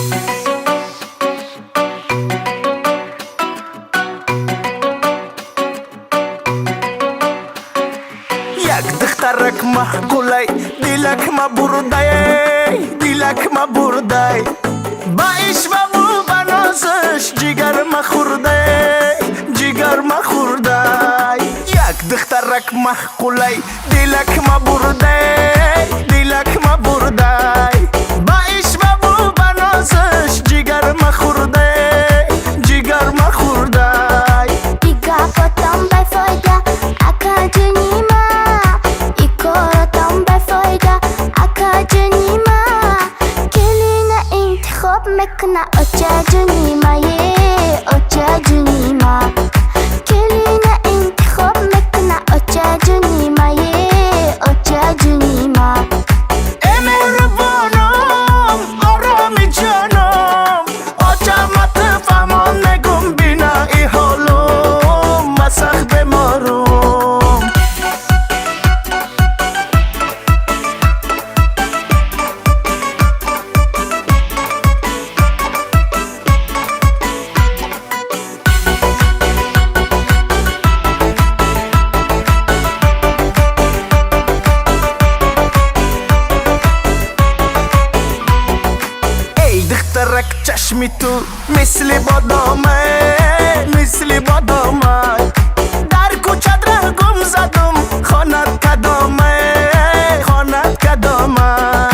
یک دخترک محکولی دیلک ما بردای دیلک ما بردای با عشق و بنازش جگر ما خورده جگر ما خورده یک دخترک محکولی دیلک ما بردای دیلک ما بردای با عشق و بنازش جگر ما خورده جگر ما خورده Tiga potong berfaedah akal jenima Iko tambah faedah akal jenima Kelina intikhab mekna ocha jenima ye ocha jenima Kelina intikhab mekna ocha jenima ye ocha jenima Emirvanım arami canım ocha matı fahman negum bina ihalum masak bemarum ای دخترک چشمی تو مثل بادامه مثل بادامه در کوچه در گم زدم خانت کدامه خانت کدامه